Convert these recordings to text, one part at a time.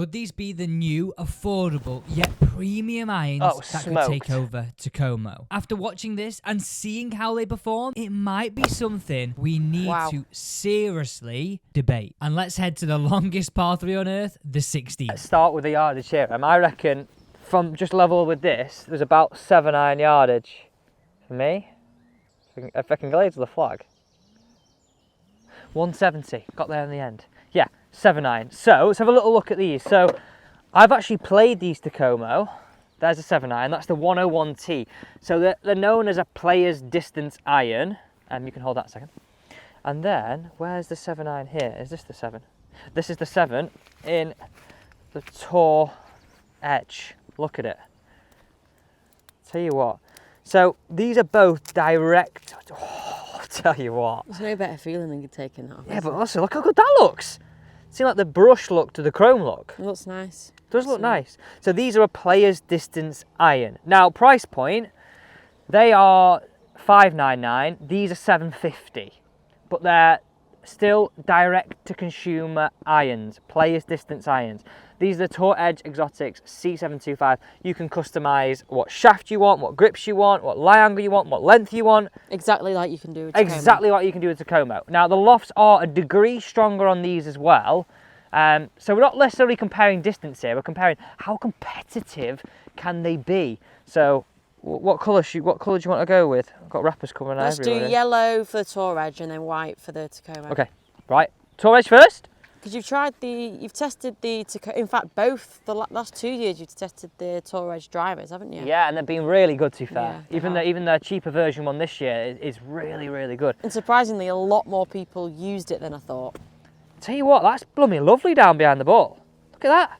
Could these be the new, affordable, yet premium irons that could take over Takomo? After watching this and seeing how they perform, it might be something we need to seriously debate. And let's head to the longest par 3 on earth, the 16th. Let's start with the yardage here. I reckon from just level with this, there's about 7 iron yardage for me. If I can glaze the flag. 170, got there in the end. Yeah, 7 iron. So let's have a little look at these. So I've actually played these Takomo. There's a 7 iron, that's the 101T. So they're known as a player's distance iron. You can hold that a second. And then, where's the 7 iron here? Is this the 7? This is the 7 in the Tour Edge. Look at it. Tell you what. So these are both direct. Oh, I'll tell you what. There's no better feeling than taking that off. Yeah, but also look how good that looks. See, like the brush look to the chrome look. It looks nice. It does look nice. So these are a player's distance iron. Now, price point, they are $599. These are $750, but they're still direct to consumer irons, player's distance irons. These are the Tour Edge Exotics C725. You can customize what shaft you want, what grips you want, what lie angle you want, what length you want. Exactly like you can do with Takomo. Exactly what you can do with Takomo. Now the lofts are a degree stronger on these as well. So we're not necessarily comparing distance here, we're comparing how competitive can they be. So what colour do you want to go with? I've got wrappers covering everywhere. Let's do yellow for the Tour Edge and then white for the Takomo. Okay, right. Tour Edge first. Because you've tested the Takomo, in fact both the last 2 years you've tested the Tour Edge drivers, haven't you? Yeah, and they've been really good to be fair. Yeah, even their cheaper version one this year is really, really good. And surprisingly a lot more people used it than I thought. Tell you what, that's blooming lovely down behind the ball. Look at that.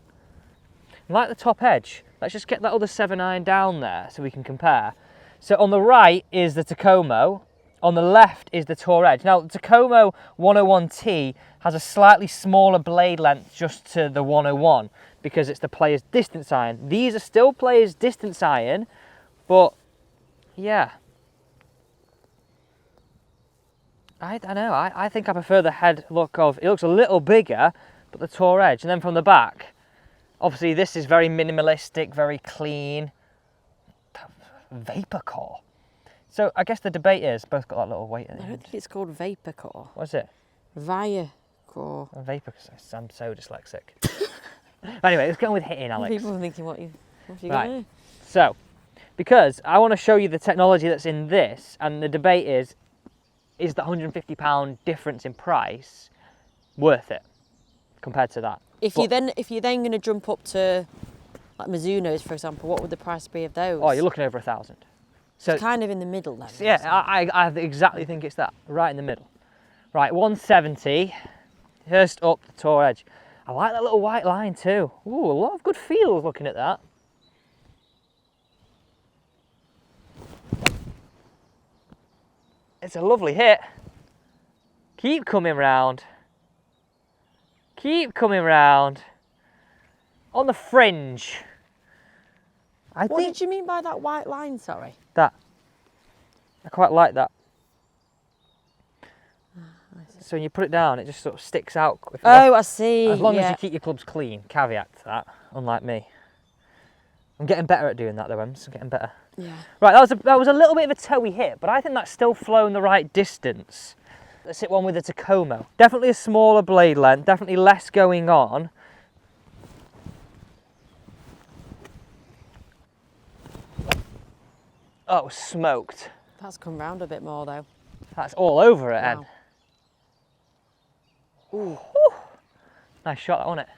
I like the top edge. Let's just get that other 7 iron down there so we can compare. So on the right is the Takomo, on the left is the Tour Edge. Now the Takomo 101T has a slightly smaller blade length just to the 101 because it's the player's distance iron. These are still player's distance iron, but yeah. I don't know, I think I prefer the head look of, it looks a little bigger, but the Tour Edge. And then from the back, obviously this is very minimalistic, very clean. Vapor core. So I guess the debate is, both got that little weight in it. I don't think it's called vapor core. What is it? Via core. Vapor, I'm so dyslexic. Anyway, let's get on with hitting, Alex. People are thinking what you right. So, because I want to show you the technology that's in this, and the debate is the £150 difference in price worth it compared to that? If you're then going to jump up to like Mizuno's, for example, what would the price be of those? Oh, you're looking over £1,000. So it's kind of in the middle then. Yeah, I exactly think it's that, right in the middle. Right, 170. First up the Tour Edge. I like that little white line too. Ooh, a lot of good feels looking at that. It's a lovely hit. Keep coming round. Keep coming round. On the fringe. What did you mean by that white line, sorry? That. I quite like that. So when you put it down, it just sort of sticks out. Oh, I see. As long as you keep your clubs clean. Caveat to that, unlike me. I'm getting better at doing that though, I'm getting better. Yeah. Right, that was a little bit of a toey hit, but I think that's still flown the right distance. Let's hit one with the Takomo. Definitely a smaller blade length, definitely less going on. Oh, smoked. That's come round a bit more though. That's all over it, Wow. Ed. Ooh. Nice shot, that wasn't it?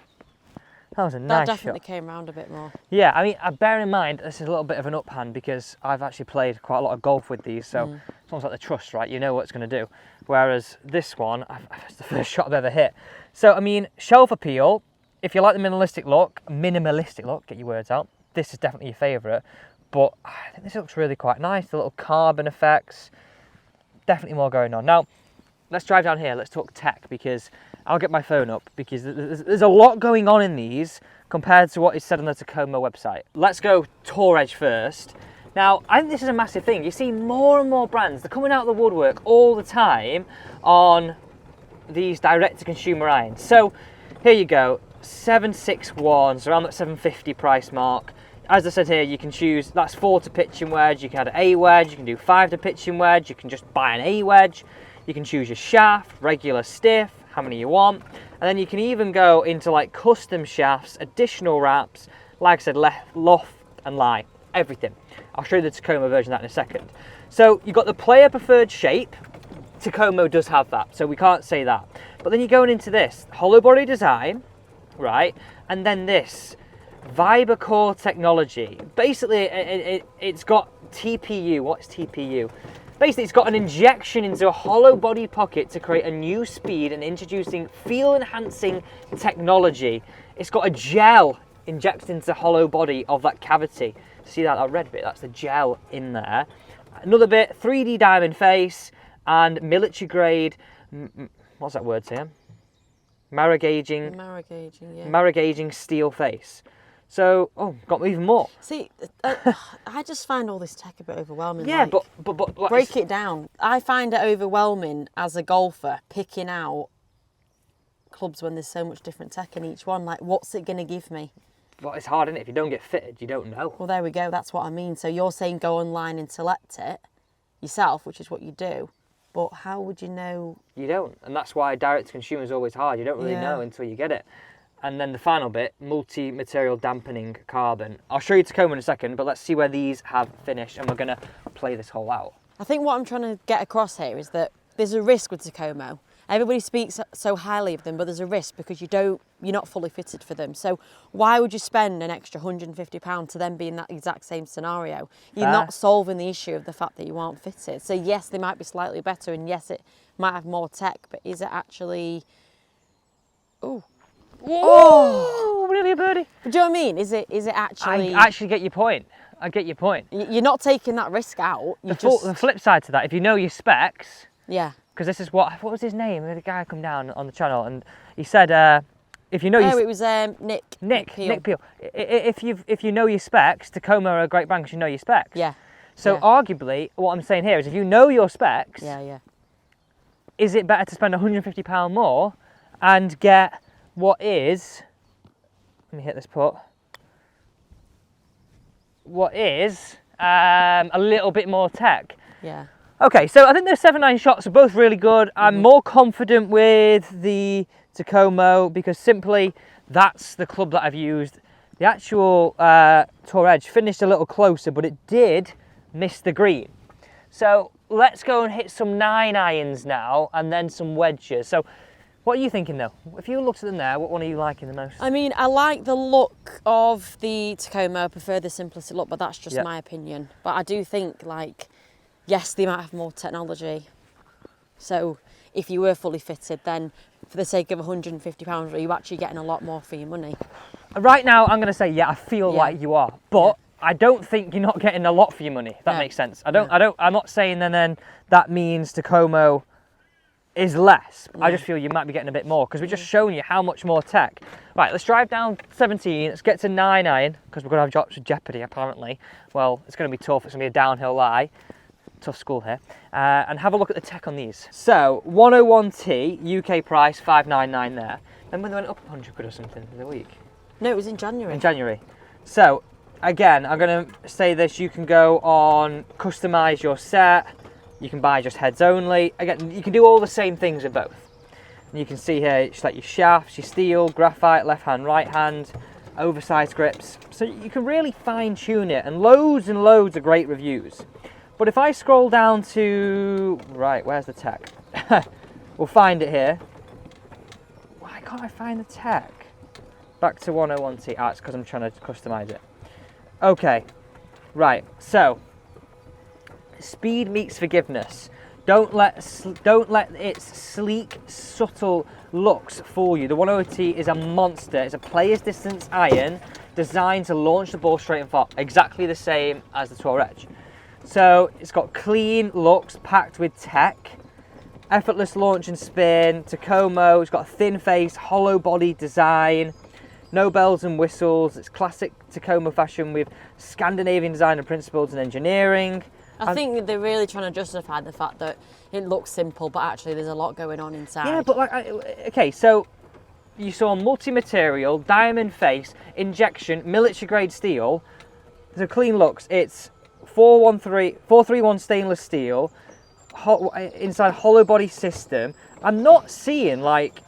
That was a nice shot. That definitely came round a bit more. Yeah, I mean, bear in mind, this is a little bit of an uphand because I've actually played quite a lot of golf with these, so it's almost like the trust, right? You know what it's going to do. Whereas this one, it's the first shot I've ever hit. So, I mean, shelf appeal, if you like the minimalistic look, get your words out, this is definitely your favourite. But I think this looks really quite nice, the little carbon effects, definitely more going on. Now, let's drive down here, let's talk tech, because I'll get my phone up, because there's a lot going on in these compared to what is said on the Takomo website. Let's go Tour Edge first. Now, I think this is a massive thing. You see more and more brands, they're coming out of the woodwork all the time on these direct-to-consumer irons. So, here you go. 761, so around that 750 price mark. As I said here, you can choose, that's 4 to pitching wedge, you can add an A wedge, you can do 5 to pitching wedge, you can just buy an A wedge, you can choose your shaft, regular, stiff, how many you want, and then you can even go into like custom shafts, additional wraps, like I said, loft and lie, everything. I'll show you the Takomo version of that in a second. So you've got the player preferred shape. Takomo does have that, so we can't say that. But then you're going into this hollow body design, right? And then this Viber core technology. Basically, it's got TPU. What's TPU? Basically, it's got an injection into a hollow body pocket to create a new speed and introducing feel enhancing technology. It's got a gel injected into the hollow body of that cavity. See that red bit? That's the gel in there. Another bit, 3D diamond face and military grade. What's that word, Sam? Marigaging. Yeah. Marigaging steel face. So, got even more. See, I just find all this tech a bit overwhelming. Yeah, like, but break it down. I find it overwhelming as a golfer picking out clubs when there's so much different tech in each one. Like, what's it going to give me? Well, it's hard, isn't it? If you don't get fitted, you don't know. Well, there we go. That's what I mean. So you're saying go online and select it yourself, which is what you do. But how would you know? You don't, and that's why direct to consumer is always hard. You don't really know until you get it. And then the final bit, multi-material dampening carbon. I'll show you Takomo in a second, but let's see where these have finished, and we're going to play this whole out. I think what I'm trying to get across here is that there's a risk with Takomo. Everybody speaks so highly of them, but there's a risk because you're not fully fitted for them. So why would you spend an extra £150 to then be in that exact same scenario? You're not solving the issue of the fact that you aren't fitted. So yes, they might be slightly better, and yes, it might have more tech, but is it actually... Oh, really a birdie. Do you know what I mean? Is it actually... I actually get your point. I get your point. You're not taking that risk out. The flip side to that, if you know your specs... Yeah. Because this is what was his name? The guy come down on the channel and he said, if you know it was Nick Peel. If you know your specs, Takomo are a great brand because you know your specs. Yeah. So arguably, what I'm saying here is if you know your specs... Yeah. Is it better to spend £150 more and get... what is, let me hit this putt, what is a little bit more tech. Yeah. Okay, so I think those 7-9 shots are both really good. I'm more confident with the Takomo because simply that's the club that I've used. The actual Tour Edge finished a little closer, but it did miss the green. So let's go and hit some 9 irons now and then some wedges. So what are you thinking though? If you looked at them there, what one are you liking the most? I mean, I like the look of the Takomo. I prefer the simplistic look, but that's just my opinion. But I do think, like, yes, they might have more technology. So if you were fully fitted, then for the sake of £150, are you actually getting a lot more for your money? Right now, I'm going to say, yeah, I feel like you are. But I don't think you're not getting a lot for your money, if that makes sense. I'm not saying then that means Takomo is less. I just feel you might be getting a bit more because we're just showing you how much more tech. Right, let's drive down 17, let's get to 9 iron because we're going to have drops with Jeopardy apparently. Well, it's going to be tough, it's going to be a downhill lie. Tough school here. And have a look at the tech on these. So, 101T, UK price, 599 there. Then when they went up 100 quid or something in a week. No, it was in January. In January. So, again, I'm going to say this, you can go on, customise your set. You can buy just heads only. Again, you can do all the same things with both. And you can see here, it's like your shafts, your steel, graphite, left hand, right hand, oversized grips. So you can really fine tune it and loads of great reviews. But if I scroll down to, right, where's the tech? We'll find it here. Why can't I find the tech? Back to 101T, it's because I'm trying to customise it. Okay, right, so, speed meets forgiveness. Don't let its sleek, subtle looks fool you. The 101T is a monster. It's a player's distance iron designed to launch the ball straight and far, exactly the same as the Tour Edge. So it's got clean looks packed with tech, effortless launch and spin. Takomo, it's got a thin face, hollow body design, no bells and whistles. It's classic Takomo fashion with Scandinavian design and principles and engineering. I think they're really trying to justify the fact that it looks simple, but actually there's a lot going on inside. Yeah, but like, okay, so you saw multi-material, diamond face, injection, military grade steel. The clean looks, it's 431 stainless steel, inside hollow body system. I'm not seeing like,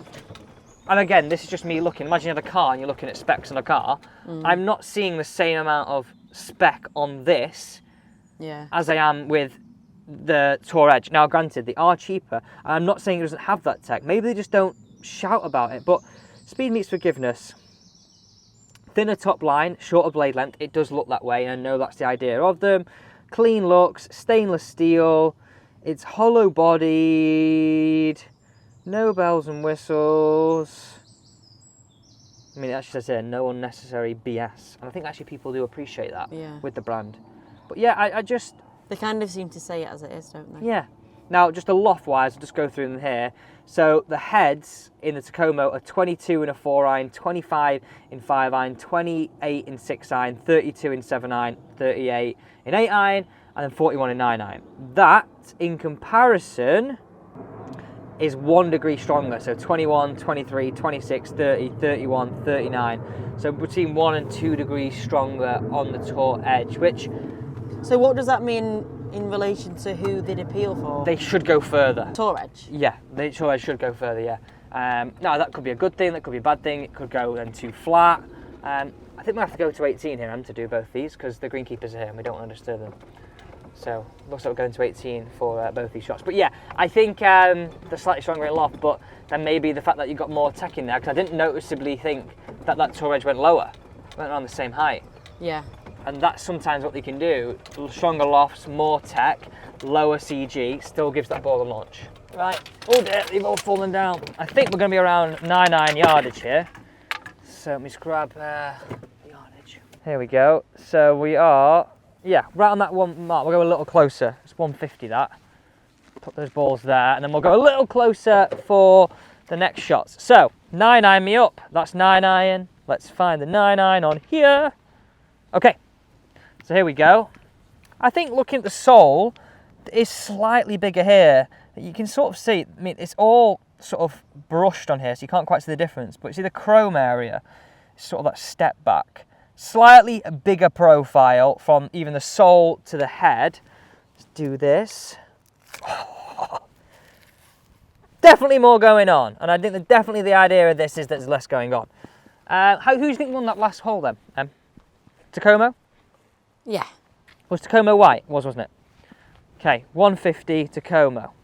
and again, this is just me looking, imagine you have a car and you're looking at specs on a car. I'm not seeing the same amount of spec on this as I am with the Tour Edge. Now granted, they are cheaper, and I'm not saying it doesn't have that tech. Maybe they just don't shout about it, but speed meets forgiveness. Thinner top line, shorter blade length, it does look that way, and I know that's the idea of them. Clean looks, stainless steel, it's hollow bodied, no bells and whistles. I mean, it actually says here, no unnecessary BS. And I think actually people do appreciate that with the brand. But yeah, I just... They kind of seem to say it as it is, don't they? Yeah. Now, just the loft-wise, I'll just go through them here. So the heads in the Takomo are 22 in a 4-iron, 25 in 5-iron, 28 in 6-iron, 32 in 7-iron, 38 in 8-iron, and then 41 in 9-iron. That, in comparison, is 1 degree stronger. So 21, 23, 26, 30, 31, 39. So between 1 and 2 degrees stronger on the Tour Edge, which... So what does that mean in relation to who they'd appeal for? They should go further. Tour Edge? Yeah, the Tour Edge should go further, yeah. Now, that could be a good thing, that could be a bad thing. It could go then too flat. I think we'll have to go to 18 here, to do both these, because the greenkeepers are here and we don't want to disturb them. So, looks like we're going to 18 for both these shots. But yeah, I think they're slightly stronger in loft, but then maybe the fact that you've got more tech in there, because I didn't noticeably think that Tour Edge went lower. It went around the same height. Yeah. And that's sometimes what they can do. Stronger lofts, more tech, lower CG, still gives that ball a launch. Right, oh dear, they've all fallen down. I think we're going to be around 9-iron yardage here. So let me just grab yardage. Here we go. So we are, right on that one mark. We'll go a little closer. It's 150 that. Put those balls there, and then we'll go a little closer for the next shots. So, 9-iron me up. That's 9-iron. Let's find the 9-iron on here. Okay. So here we go. I think looking at the sole, it's slightly bigger here. You can sort of see, I mean, it's all sort of brushed on here, so you can't quite see the difference. But you see the chrome area, sort of that step back. Slightly bigger profile from even the sole to the head. Let's do this. Definitely more going on. And I think that definitely the idea of this is that there's less going on. Who do you think won that last hole then? Takomo? Yeah. Was Takomo white? Wasn't it? Okay, 150 Takomo.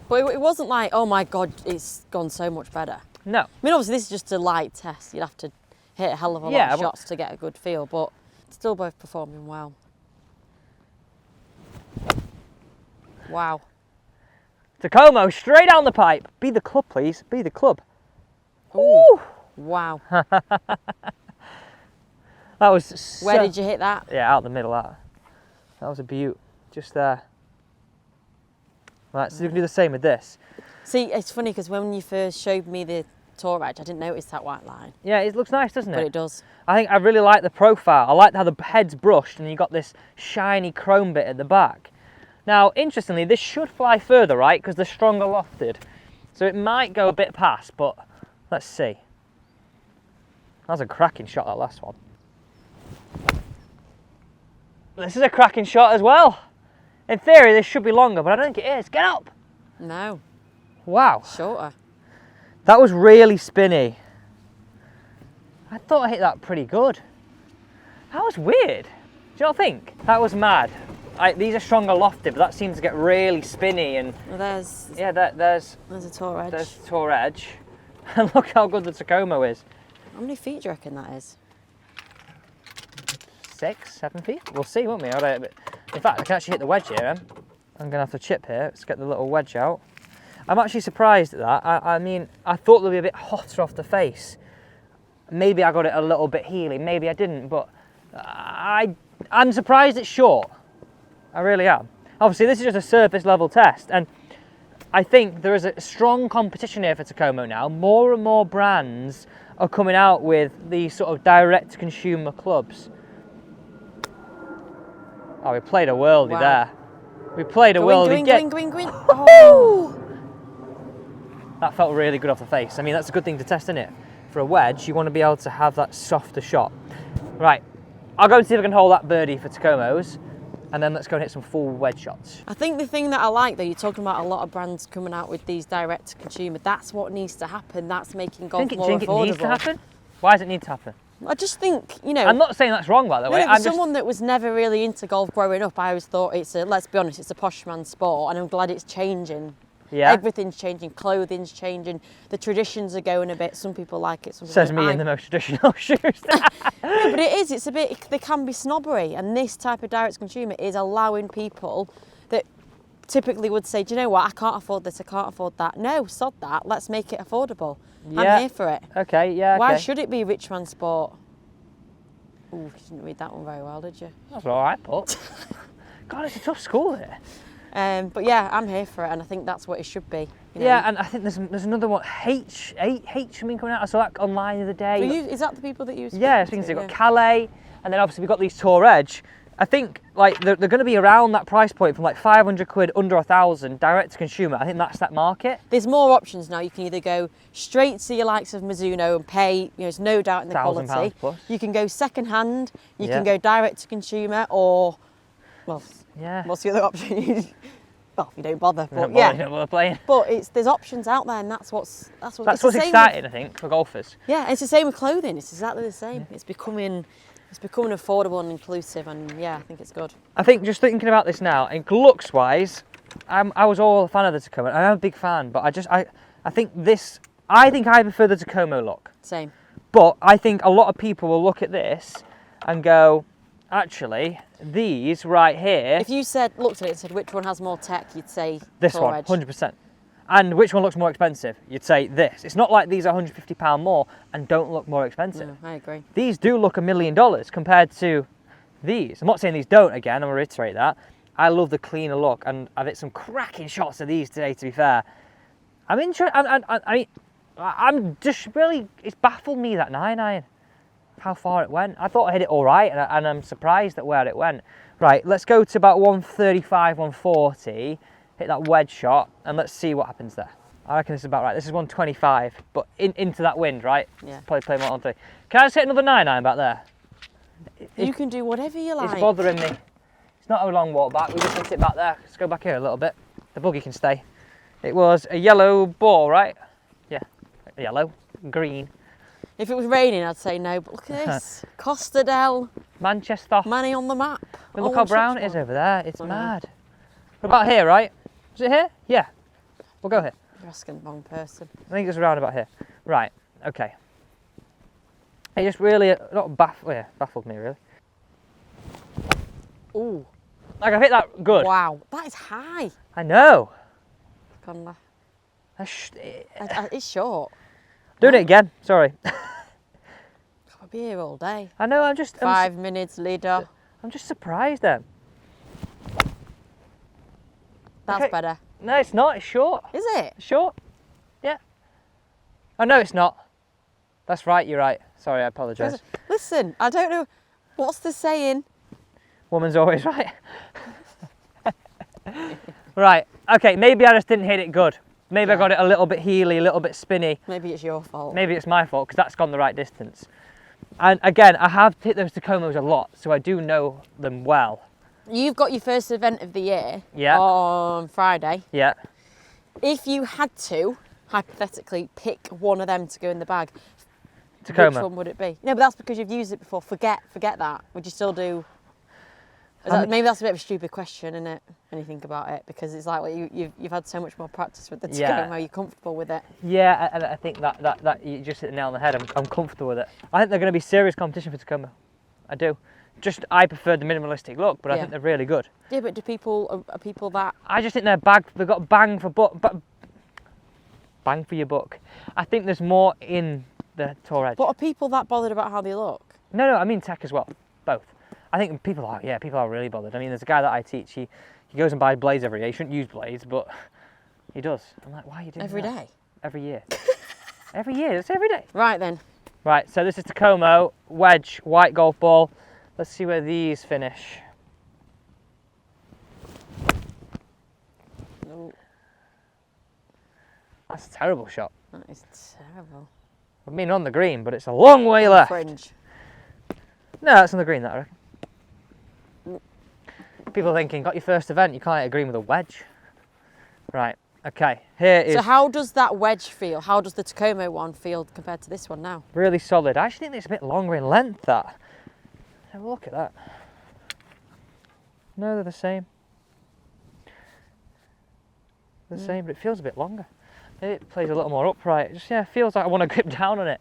But it wasn't like, oh my God, it's gone so much better. No. I mean, obviously this is just a light test. You'd have to hit a hell of a lot of shots to get a good feel, but still both performing well. Wow. Takomo, straight down the pipe. Be the club, please. Be the club. Ooh. Wow. That was so... Where did you hit that? Yeah, out the middle, that was a beaut. Just there. Right, so you can do the same with this. See, it's funny because when you first showed me the Tour Edge, I didn't notice that white line. Yeah, it looks nice, doesn't it? But it does. I think I really like the profile. I like how the head's brushed and you got this shiny chrome bit at the back. Now, interestingly, this should fly further, right? Because they're stronger lofted. So it might go a bit past, but let's see. That was a cracking shot, that last one. This is a cracking shot as well. In theory, this should be longer, but I don't think it is. Get up! No. Wow. Shorter. That was really spinny. I thought I hit that pretty good. That was weird. Do you not think? That was mad. These are stronger lofted, but that seems to get really spinny and... Well, there's... Yeah, there's a Tour Edge. There's the Tour Edge. And look how good the Takomo is. How many feet do you reckon that is? 6, 7 feet? We'll see, won't we? In fact, I can actually hit the wedge here. I'm going to have to chip here. Let's get the little wedge out. I'm actually surprised at that. I mean, I thought they'd be a bit hotter off the face. Maybe I got it a little bit heely. Maybe I didn't, but I'm surprised it's short. I really am. Obviously, this is just a surface level test, and I think there is a strong competition here for Takomo now. More and more brands are coming out with these sort of direct-to-consumer clubs. Oh, we played a worldie there. We played a worldie. Go in. Oh! That felt really good off the face. I mean, that's a good thing to test, isn't it? For a wedge, you want to be able to have that softer shot. Right, I'll go and see if I can hold that birdie for Takomos, and then let's go and hit some full wedge shots. I think the thing that I like, though, you're talking about a lot of brands coming out with these direct to consumer. That's what needs to happen. That's making golf more affordable. Do you think it needs to happen? Why does it need to happen? I just think, you know. I'm not saying that's wrong, by the way. I'm someone that was never really into golf growing up, I always thought let's be honest, it's a posh man's sport, and I'm glad it's changing. Yeah. Everything's changing, clothing's changing, the traditions are going a bit. Some people like it, some people Says me in the most traditional shoes. No, but it is. It's a bit. There can be snobbery, and this type of direct to consumer is allowing people that typically would say, "Do you know what? I can't afford this. I can't afford that." No, sod that. Let's make it affordable. Yeah. I'm here for it. Okay. Yeah. Why okay. should it be a rich man's sport? Ooh, you didn't read that one very well, did you? That's all right, but God, it's a tough school here. But yeah, I'm here for it, and I think that's what it should be. You know? Yeah, and I think there's another one, H something coming out. I saw that online the other day. Is that the people that use? Yeah, I think they've got Callaway, and then obviously we've got these Tour Edge. I think like they're going to be around that price point from like 500 quid under 1,000 direct to consumer. I think that's that market. There's more options now. You can either go straight to your likes of Mizuno and pay, you know, there's no doubt in the quality. Plus. You can go second hand. You can go direct to consumer, or well, yeah. What's the other option? Well, you don't bother, but You don't bother playing. But there's options out there, and that's what's exciting, I think, for golfers. Yeah, it's the same with clothing. It's exactly the same. Yeah. It's becoming affordable and inclusive, and yeah, I think it's good. I think just thinking about this now, and looks wise, I was all a fan of the Takomo. I'm a big fan, but I think I prefer the Takomo look. Same. But I think a lot of people will look at this and go, actually, these right here. If you looked at it and said which one has more tech, you'd say this one, 100%. And which one looks more expensive? You'd say this. It's not like these are £150 more and don't look more expensive. No, I agree. These do look $1 million compared to these. I'm not saying these don't, again, I'm going to reiterate that. I love the cleaner look, and I've hit some cracking shots of these today, to be fair. I'm interested, I mean, I'm just really, it's baffled me, that 9-iron, how far it went. I thought I hit it all right, and I'm surprised at where it went. Right, let's go to about 135, 140, hit that wedge shot, and let's see what happens there. I reckon this is about right. This is 125, but into that wind, right? Yeah. Probably play more on 3. Can I just hit another 9-iron back there? You can do whatever you like. It's bothering me. It's not a long walk back, we just hit it back there. Let's go back here a little bit. The buggy can stay. It was a yellow ball, right? Yeah, yellow, green. If it was raining, I'd say no, but look at this. Costa del Manchester. Manny on the map. But look how brown it is over there. It's mad. What about here, right? Is it here? Yeah. We'll go here. You're asking the wrong person. I think it's around about here. Right, okay. It just really, baffled me, really. Ooh. Like, I've hit that good. Wow, that is high. I know. It's short. Doing it again, sorry. I'll be here all day. I know, I'm just... 5 minutes later. I'm just surprised then. That's okay. better. No, it's not, it's short. Is it? It's short, yeah. Oh, no, it's not. That's right, you're right. Sorry, I apologise. Listen, I don't know, what's the saying? Woman's always right. Right, okay, maybe I just didn't hit it good. Maybe I got it a little bit heely, a little bit spinny. Maybe it's your fault. Maybe it's my fault, because that's gone the right distance. And again, I have hit those Takomos a lot, so I do know them well. You've got your first event of the year Yeah. on Friday. Yeah. If you had to, hypothetically, pick one of them to go in the bag, Takomo. which one would it be? No, but that's because you've used it before. Forget that. Would you still do... maybe that's a bit of a stupid question, isn't it, when you think about it? Because it's like you've had so much more practice with the Takomo, you're comfortable with it. Yeah, and I think that you just hit the nail on the head. I'm comfortable with it. I think they're going to be serious competition for Takomo. I do. I prefer the minimalistic look, but I think they're really good. Yeah, but are people that... I just think they've got bang for your buck. I think there's more in the Tour Edge. But are people that bothered about how they look? No, I mean tech as well, both. I think people are really bothered. I mean, there's a guy that I teach, he goes and buys blades every year. He shouldn't use blades, but he does. I'm like, why are you doing that? Every day? Every year. Every year, it's every day. Right then. Right, so this is Takomo, wedge, white golf ball. Let's see where these finish. No. That's a terrible shot. That is terrible. I mean, on the green, but it's a long way left. Fringe. No, it's on the green, that I reckon. People are thinking, got your first event, you can't hit a green with a wedge. Right, okay, here is... So how does that wedge feel? How does the Takomo one feel compared to this one now? Really solid. I actually think it's a bit longer in length, that. Have a look at that. No, they're the same. They're the same, but it feels a bit longer. It plays a little more upright. It just, yeah, feels like I want to grip down on it.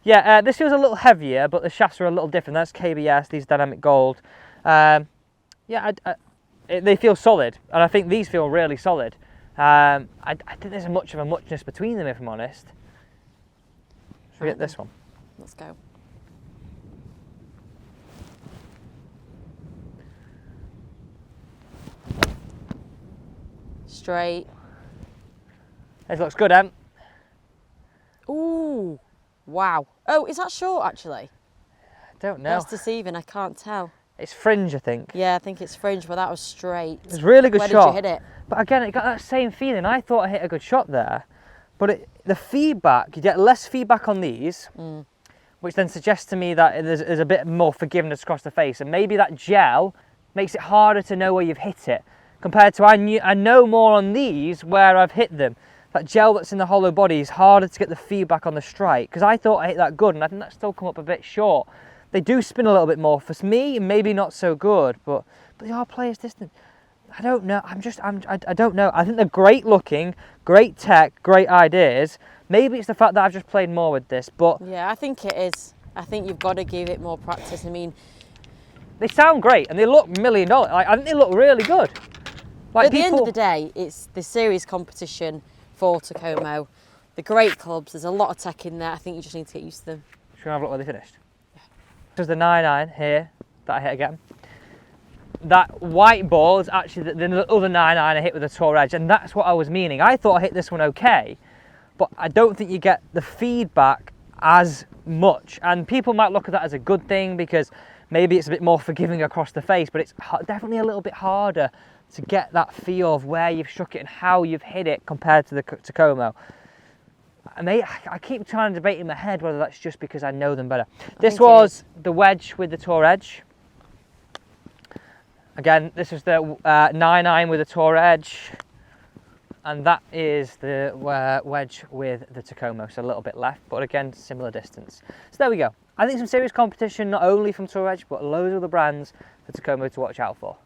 Yeah, this feels a little heavier, but the shafts are a little different. That's KBS, these dynamic gold. Yeah, they feel solid, and I think these feel really solid. I think there's much of a muchness between them, if I'm honest. Should we get this one? Let's go. Straight. This looks good, Em. Ooh, wow. Oh, is that short actually? I don't know. That's deceiving, I can't tell. It's fringe, I think. Yeah, I think it's fringe, but that was straight. It's a really good Where shot. Where did you hit it? But again, it got that same feeling. I thought I hit a good shot there, but the feedback, you get less feedback on these, which then suggests to me that there's a bit more forgiveness across the face, and maybe that gel makes it harder to know where you've hit it, compared to I know more on these where I've hit them. That gel that's in the hollow body is harder to get the feedback on the strike, because I thought I hit that good, and I think that's still come up a bit short. They do spin a little bit more. For me, maybe not so good, but they are players distant. I don't know. I don't know. I think they're great looking, great tech, great ideas. Maybe it's the fact that I've just played more with this, but yeah, I think it is. I think you've got to give it more practice. I mean, they sound great and they look $1 million. Like, I think they look really good. Like, at the end of the day, it's the series competition for Takomo. The great clubs. There's a lot of tech in there. I think you just need to get used to them. Should we have a look where they finished? Yeah. This was the 9-iron here that I hit again. That white ball is actually the other 9-iron I hit with a Tour Edge, and that's what I was meaning. I thought I hit this one okay, but I don't think you get the feedback as much. And people might look at that as a good thing because maybe it's a bit more forgiving across the face, but it's definitely a little bit harder to get that feel of where you've struck it and how you've hit it compared to the Takomo. I keep trying to debate in my head whether that's just because I know them better. This was the Wedge with the Tour Edge. Again, this is the 9-iron with a Tour Edge, and that is the Wedge with the Takomo, so a little bit left, but again, similar distance. So there we go. I think some serious competition, not only from Tour Edge, but loads of other brands for Takomo to watch out for.